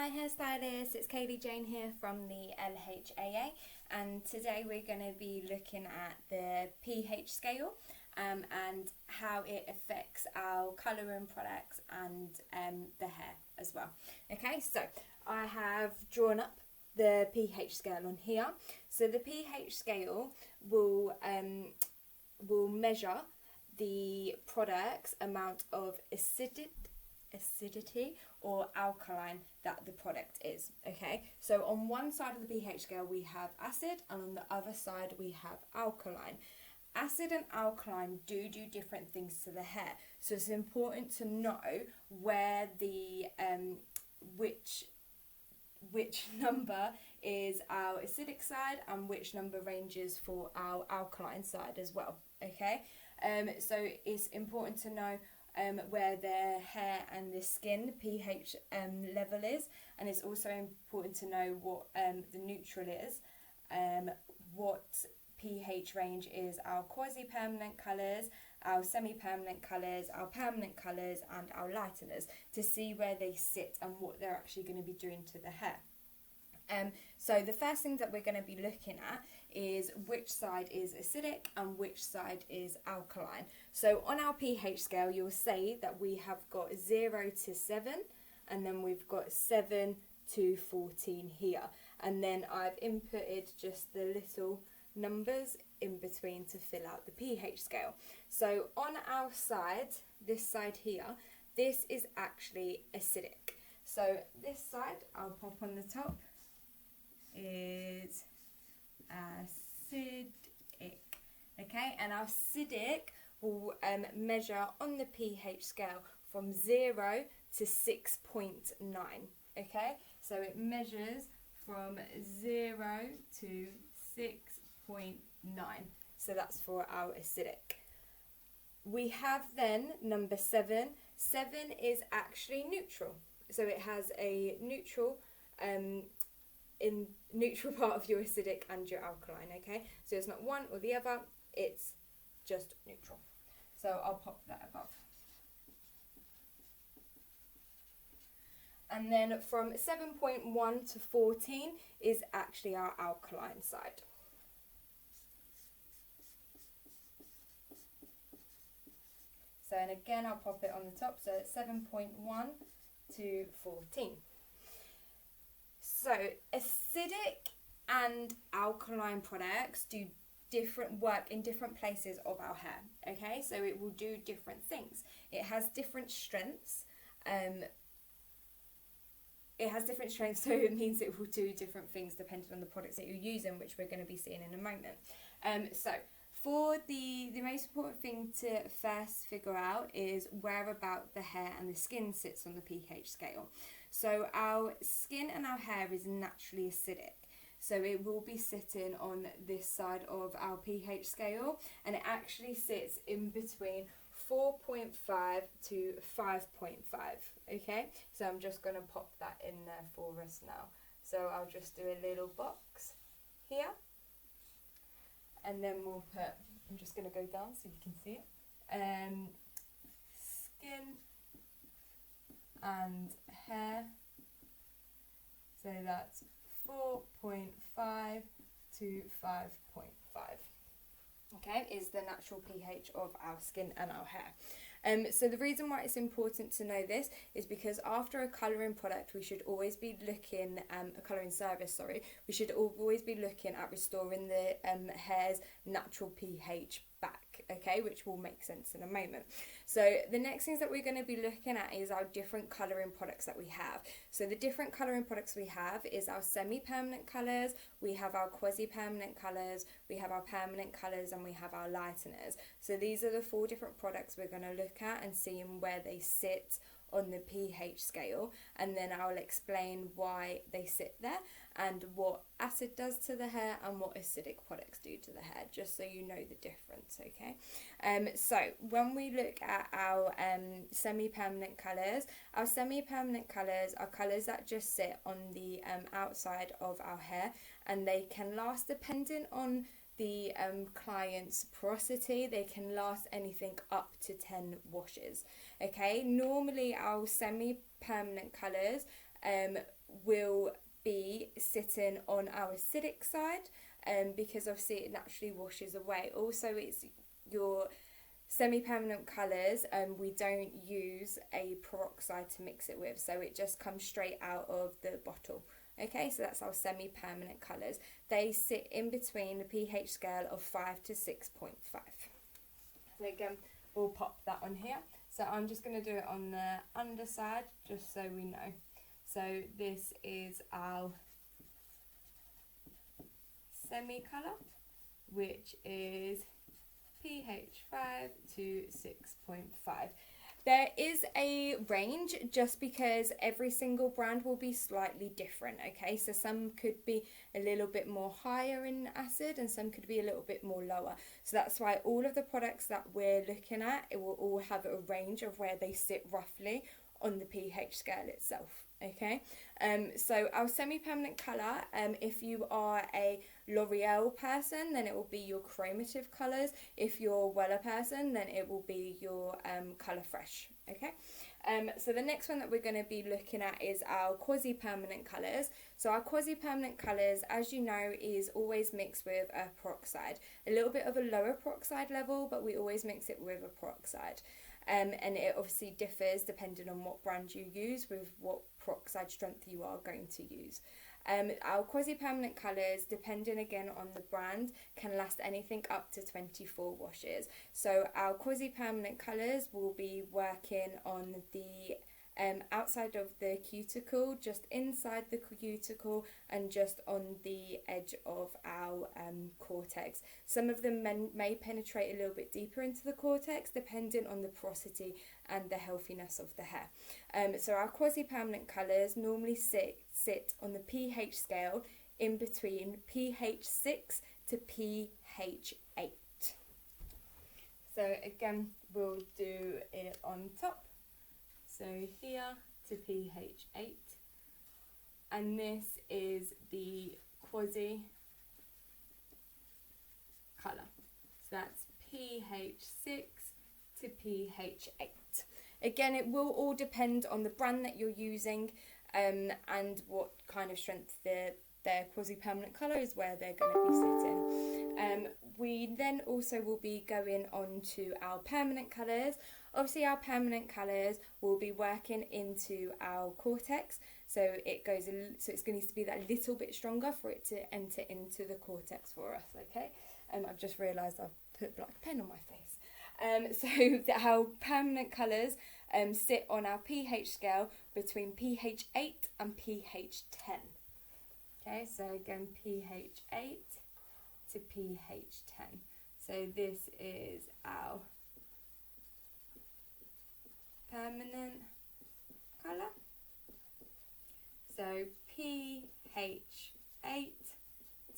Hi hairstylists, it's Kayleigh Jane here from the LHAA, and today we're going to be looking at the pH scale and how it affects our colouring products and the hair as well. Okay, so I have drawn up the pH scale on here. So the pH scale will measure the product's amount of acidity or alkaline that the product is. Okay, so on one side of the pH scale we have acid, and on the other side we have alkaline. Acid and alkaline do different things to the hair, so it's important to know where the which number is our acidic side and which number ranges for our alkaline side as well. Okay, so it's important to know where the hair and the skin pH level is, and it's also important to know what the neutral is, what pH range is our quasi-permanent colours, our semi-permanent colours, our permanent colours and our lighteners, to see where they sit and what they're actually going to be doing to the hair. So the first thing that we're going to be looking at is which side is acidic and which side is alkaline. So on our pH scale you'll see that we have got 0 to 7, and then we've got 7 to 14 here, and then I've inputted just the little numbers in between to fill out the pH scale. So on our side, this side here, this is actually acidic. So this side, I'll pop on the top, is acidic. Okay, and our acidic will measure on the pH scale from 0 to 6.9. Okay, so it measures from 0 to 6.9. So that's for our acidic. We have then number 7. 7 is actually neutral. So it has a neutral in neutral part of your acidic and your alkaline. Okay, so it's not one or the other, it's just neutral. So I'll pop that above. And then from 7.1 to 14 is actually our alkaline side. So, and again I'll pop it on the top, so it's 7.1 to 14. So acidic and alkaline products do different work in different places of our hair. Okay, so it will do different things. It has different strengths. So it means it will do different things depending on the products that you're using, which we're going to be seeing in a moment. So for the most important thing to first figure out is where about the hair and the skin sits on the pH scale. So our skin and our hair is naturally acidic, so it will be sitting on this side of our pH scale, and it actually sits in between 4.5 to 5.5. Okay, so I'm just going to pop that in there for us now. So I'll just do a little box here, and then we'll put, I'm just going to go down so you can see it, skin and hair, so that's 4.5 to 5.5. Okay, is the natural pH of our skin and our hair. So the reason why it's important to know this is because after a colouring product we should always be looking, a colouring service, sorry, we should always be looking at restoring the hair's natural pH back, okay, which will make sense in a moment. So the next things that we're going to be looking at is our different colouring products that we have. So the different colouring products we have is our semi-permanent colours, we have our quasi-permanent colours, we have our permanent colours, and we have our lighteners. So these are the 4 different products we're going to look at and seeing where they sit on the pH scale, and then I'll explain why they sit there and what acid does to the hair and what acidic products do to the hair, just so you know the difference. Okay, so when we look at our semi-permanent colours are colours that just sit on the outside of our hair, and they can last, depending on the client's porosity, they can last anything up to 10 washes. Okay, normally our semi-permanent colours will be sitting on our acidic side, because obviously it naturally washes away. Also, it's your semi-permanent colours, we don't use a peroxide to mix it with, so it just comes straight out of the bottle. Okay, so that's our semi-permanent colours. They sit in between the pH scale of 5 to 6.5. So again, we'll pop that on here. So I'm just going to do it on the underside, just so we know. So this is our semi-colour, which is pH 5 to 6.5. There is a range, just because every single brand will be slightly different, okay? So some could be a little bit more higher in acid and some could be a little bit more lower. So that's why all of the products that we're looking at, it will all have a range of where they sit roughly on the pH scale itself, okay? So our semi-permanent colour, if you are a L'Oreal person, then it will be your chromative colours. If you're a Weller person, then it will be your Colour Fresh, okay? So the next one that we're going to be looking at is our quasi-permanent colours. So our quasi-permanent colours, as you know, is always mixed with a peroxide. A little bit of a lower peroxide level, but we always mix it with a peroxide. And it obviously differs depending on what brand you use with what peroxide strength you are going to use. Our quasi-permanent colours, depending again on the brand, can last anything up to 24 washes. So our quasi-permanent colours will be working on the outside of the cuticle, just inside the cuticle, and just on the edge of our cortex. Some of them may penetrate a little bit deeper into the cortex, depending on the porosity and the healthiness of the hair. So our quasi-permanent colours normally sit on the pH scale in between pH 6 to pH 8. So again, we'll do it on top. So here to pH 8, and this is the quasi colour. So that's pH 6 to pH 8. Again, it will all depend on the brand that you're using, and what kind of strength their quasi-permanent colour is, where they're going to be sitting. We then also will be going on to our permanent colours. Obviously, our permanent colours will be working into our cortex, so it's going to be that little bit stronger for it to enter into the cortex for us. Okay, I've just realised I've put black pen on my face. So our permanent colours sit on our pH scale between pH 8 and pH 10. Okay, so again, pH 8 to pH 10. So this is our permanent colour. So pH 8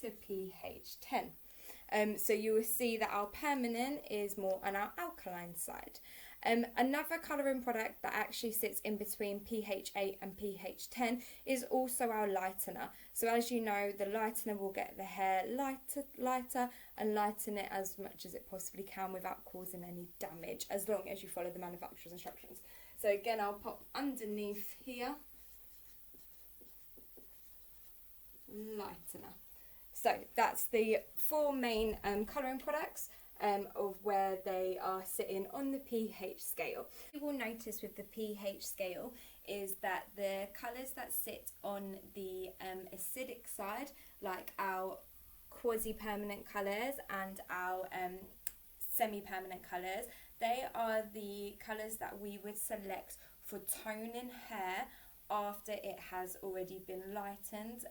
to pH 10. So you will see that our permanent is more on our alkaline side. Another colouring product that actually sits in between pH 8 and pH 10 is also our lightener. So as you know, the lightener will get the hair lighter and lighten it as much as it possibly can without causing any damage, as long as you follow the manufacturer's instructions. So again, I'll pop underneath here, lightener. So that's the four main colouring products of where they are sitting on the pH scale. You will notice with the pH scale is that the colours that sit on the acidic side, like our quasi-permanent colours and our semi-permanent colours, they are the colours that we would select for toning hair after it has already been lightened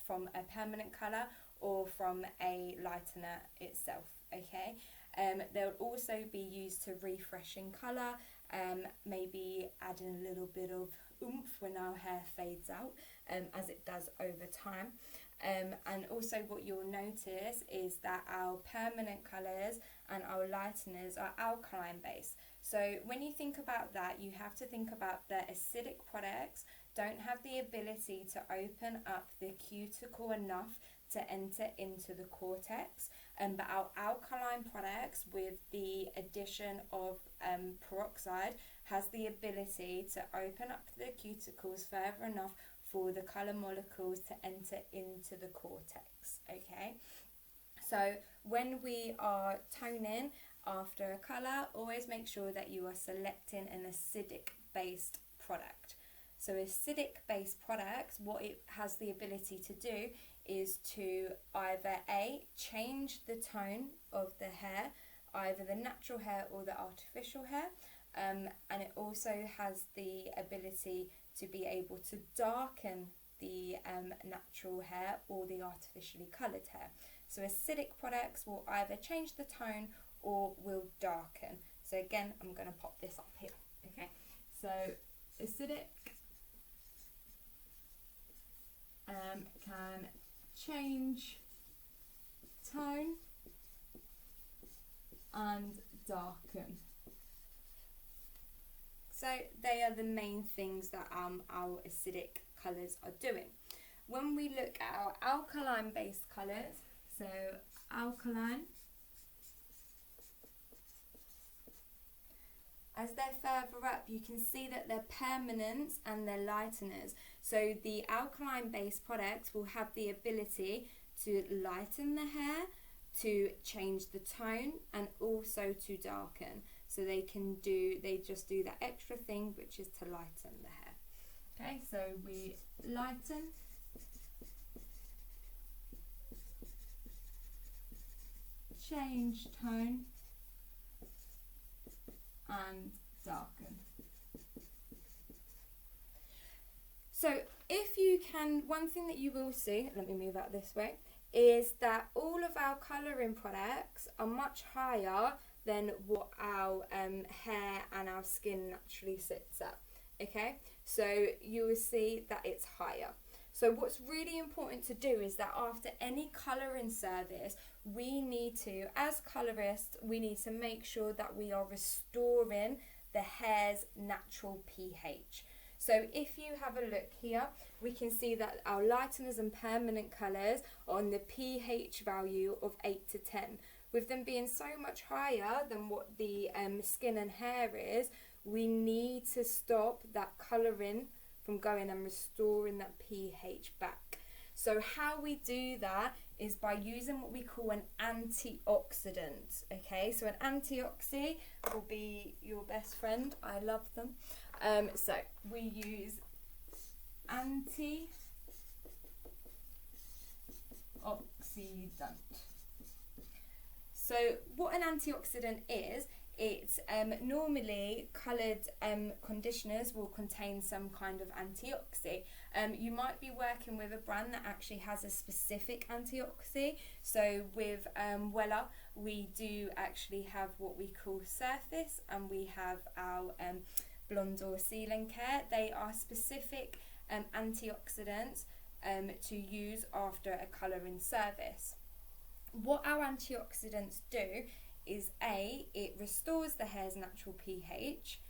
from a permanent colour or from a lightener itself, okay? They'll also be used to refresh in colour, maybe adding a little bit of oomph when our hair fades out, as it does over time. And also what you'll notice is that our permanent colours and our lighteners are alkaline based. So when you think about that, you have to think about the acidic products don't have the ability to open up the cuticle enough to enter into the cortex, but our alkaline products with the addition of peroxide has the ability to open up the cuticles further enough for the colour molecules to enter into the cortex, okay? So when we are toning after a colour, always make sure that you are selecting an acidic based product. So acidic based products, what it has the ability to do is to either A, change the tone of the hair, either the natural hair or the artificial hair, and it also has the ability to be able to darken the natural hair or the artificially coloured hair. So acidic products will either change the tone or will darken. So again, I'm going to pop this up here. Okay, so acidic can change tone and darken. So they are the main things that our acidic colours are doing. When we look at our alkaline based colours, so alkaline, as they're further up, you can see that they're permanents and they're lighteners. So the alkaline based products will have the ability to lighten the hair, to change the tone, and also to darken. So they just do that extra thing, which is to lighten the hair. Okay, so we lighten, change tone, and darken. So if you can, one thing that you will see, let me move out this way, is that all of our colouring products are much higher than what our hair and our skin naturally sits at. Okay, so you will see that it's higher. So what's really important to do is that after any colouring service, we need to, as colourists, we need to make sure that we are restoring the hair's natural pH. So if you have a look here, we can see that our lighteners and permanent colours are on the pH value of 8 to 10. With them being so much higher than what the skin and hair is, we need to stop that colouring from going and restoring that pH back. So how we do that is by using what we call an antioxidant. Okay, so an antioxidant will be your best friend. I love them. So we use antioxidant. So what an antioxidant is, it's normally coloured conditioners will contain some kind of antioxidant. You might be working with a brand that actually has a specific antioxidant. So with Wella, we do actually have what we call Surface, and we have our Blonde or Sealing Care. They are specific antioxidants to use after a colouring service. What our antioxidants do is A, it restores the hair's natural pH.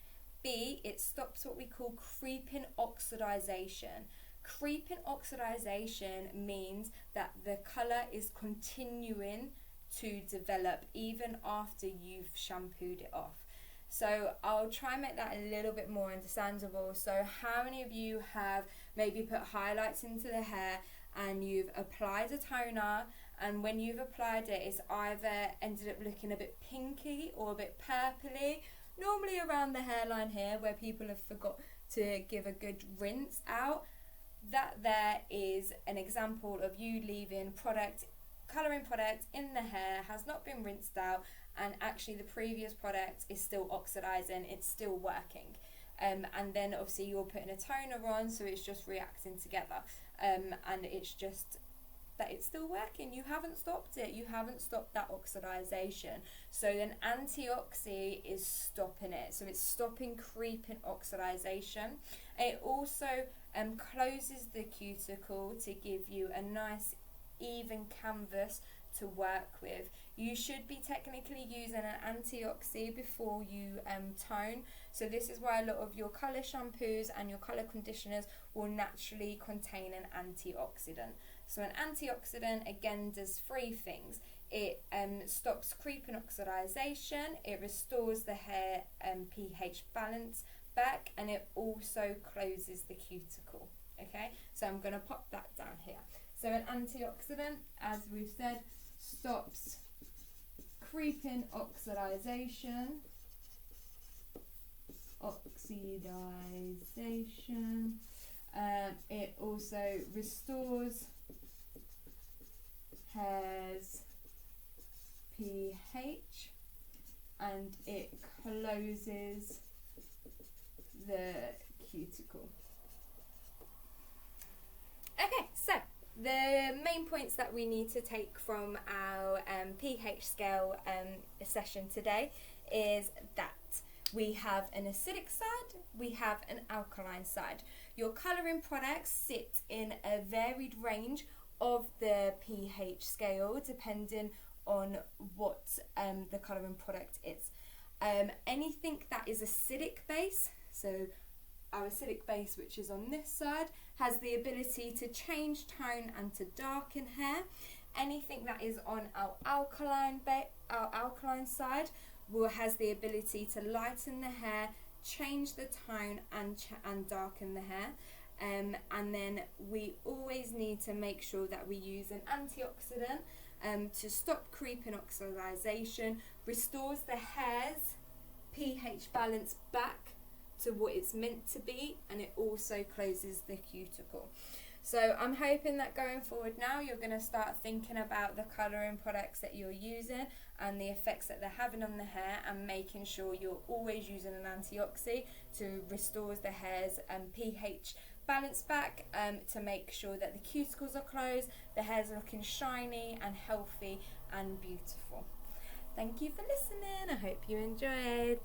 B, it stops what we call creeping oxidization. Creeping oxidization means that the colour is continuing to develop even after you've shampooed it off. So I'll try and make that a little bit more understandable. So how many of you have maybe put highlights into the hair and you've applied a toner, and when you've applied it, it's either ended up looking a bit pinky or a bit purpley, normally around the hairline here where people have forgot to give a good rinse out? That there is an example of you leaving colouring product in the hair, has not been rinsed out, and actually the previous product is still oxidizing, it's still working. And then obviously you're putting a toner on, so it's just reacting together, and it's just that it's still working. You haven't stopped it, you haven't stopped that oxidization. So then antioxidant is stopping it, so it's stopping creeping oxidization. It also closes the cuticle to give you a nice even canvas to work with. You should be technically using an antioxidant before you tone. So this is why a lot of your colour shampoos and your colour conditioners will naturally contain an antioxidant. So an antioxidant again does three things. It stops creep and oxidization, it restores the hair pH balance back, and it also closes the cuticle. Okay, so I'm going to pop that down here. So an antioxidant, as we've said, stops creeping oxidization. It also restores hair's pH, and it closes the cuticle. Okay, so the main points that we need to take from our pH scale session today is that we have an acidic side, we have an alkaline side. Your colouring products sit in a varied range of the pH scale depending on what the colouring product is. Anything that is acidic base, so our acidic base, which is on this side, has the ability to change tone and to darken hair. Anything that is on our alkaline side has the ability to lighten the hair, change the tone and darken the hair. And then we always need to make sure that we use an antioxidant to stop creep and oxidization, restores the hair's pH balance back to what it's meant to be, and it also closes the cuticle. So I'm hoping that going forward now you're going to start thinking about the colouring products that you're using and the effects that they're having on the hair, and making sure you're always using an antioxidant to restore the hair's pH balance back, to make sure that the cuticles are closed, the hair's looking shiny and healthy and beautiful. Thank you for listening. I hope you enjoyed.